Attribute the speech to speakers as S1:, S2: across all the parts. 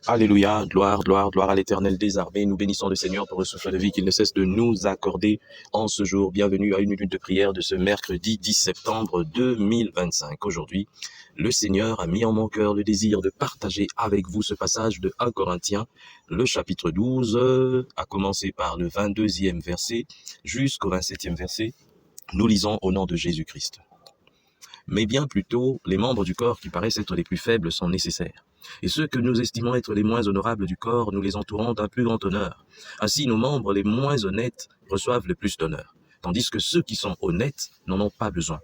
S1: Alléluia, gloire, gloire, gloire à l'Éternel des armées. Nous bénissons le Seigneur pour le souffle de vie qu'il ne cesse de nous accorder en ce jour. Bienvenue à une minute de prière de ce mercredi 10 septembre 2025. Aujourd'hui, le Seigneur a mis en mon cœur le désir de partager avec vous ce passage de 1 Corinthiens, le chapitre 12, à commencer par le 22e verset jusqu'au 27e verset. Nous lisons au nom de Jésus-Christ. Mais bien plutôt, les membres du corps qui paraissent être les plus faibles sont nécessaires. Et ceux que nous estimons être les moins honorables du corps, nous les entourons d'un plus grand honneur. Ainsi, nos membres les moins honnêtes reçoivent le plus d'honneur, tandis que ceux qui sont honnêtes n'en ont pas besoin.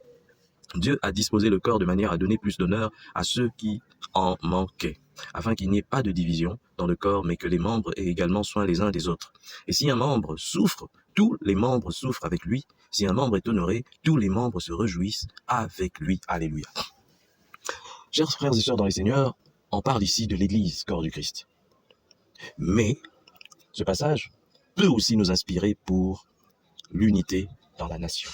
S1: Dieu a disposé le corps de manière à donner plus d'honneur à ceux qui en manquaient, afin qu'il n'y ait pas de division dans le corps, mais que les membres aient également soin les uns des autres. Et si un membre souffre, tous les membres souffrent avec lui. Si un membre est honoré, tous les membres se réjouissent avec lui. Alléluia. Chers frères et sœurs dans les Seigneurs, on parle ici de l'Église, corps du Christ. Mais ce passage peut aussi nous inspirer pour l'unité dans la nation.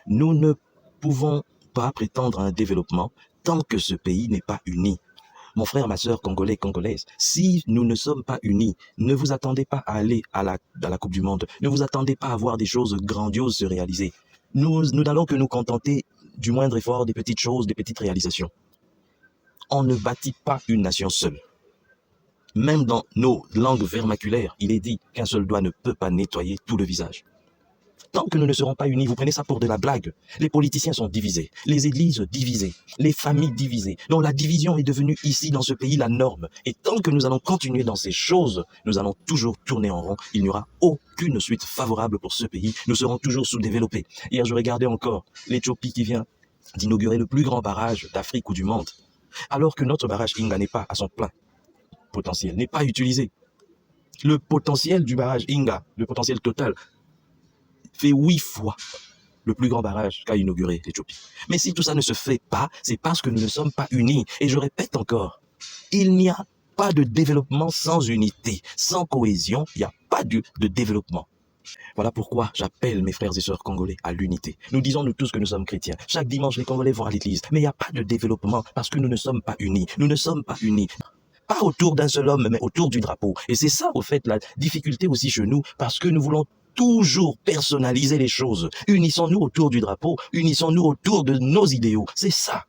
S1: Nous ne pouvons pas prétendre à un développement tant que ce pays n'est pas uni. Mon frère, ma sœur, congolais, congolaise, si nous ne sommes pas unis, ne vous attendez pas à aller à la Coupe du Monde. Ne vous attendez pas à voir des choses grandioses se réaliser. Nous n'allons que nous contenter du moindre effort, des petites choses, des petites réalisations. On ne bâtit pas une nation seule. Même dans nos langues vernaculaires, il est dit qu'un seul doigt ne peut pas nettoyer tout le visage. Tant que nous ne serons pas unis, vous prenez ça pour de la blague. Les politiciens sont divisés, les églises divisées, les familles divisées. Donc la division est devenue ici, dans ce pays, la norme. Et tant que nous allons continuer dans ces choses, nous allons toujours tourner en rond. Il n'y aura aucune suite favorable pour ce pays. Nous serons toujours sous-développés. Hier, je regardais encore l'Éthiopie qui vient d'inaugurer le plus grand barrage d'Afrique ou du monde. Alors que notre barrage Inga n'est pas à son plein potentiel, n'est pas utilisé. Le potentiel du barrage Inga, le potentiel total, fait 8 fois le plus grand barrage qu'a inauguré l'Éthiopie. Mais si tout ça ne se fait pas, c'est parce que nous ne sommes pas unis. Et je répète encore, il n'y a pas de développement sans unité, sans cohésion, il n'y a pas de développement. Voilà pourquoi j'appelle mes frères et sœurs congolais à l'unité. Nous disons nous tous que nous sommes chrétiens. Chaque dimanche, les Congolais vont à l'église. Mais il n'y a pas de développement parce que nous ne sommes pas unis. Nous ne sommes pas unis. Pas autour d'un seul homme, mais autour du drapeau. Et c'est ça, au fait, la difficulté aussi chez nous, parce que nous voulons toujours personnaliser les choses. Unissons-nous autour du drapeau, unissons-nous autour de nos idéaux. C'est ça.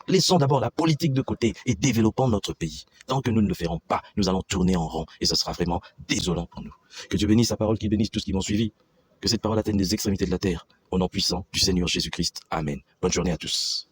S1: Laissons d'abord la politique de côté et développons notre pays. Tant que nous ne le ferons pas, nous allons tourner en rond et ce sera vraiment désolant pour nous. Que Dieu bénisse sa parole, qu'il bénisse tous ceux qui m'ont suivi. Que cette parole atteigne les extrémités de la terre. Au nom puissant du Seigneur Jésus-Christ. Amen. Bonne journée à tous.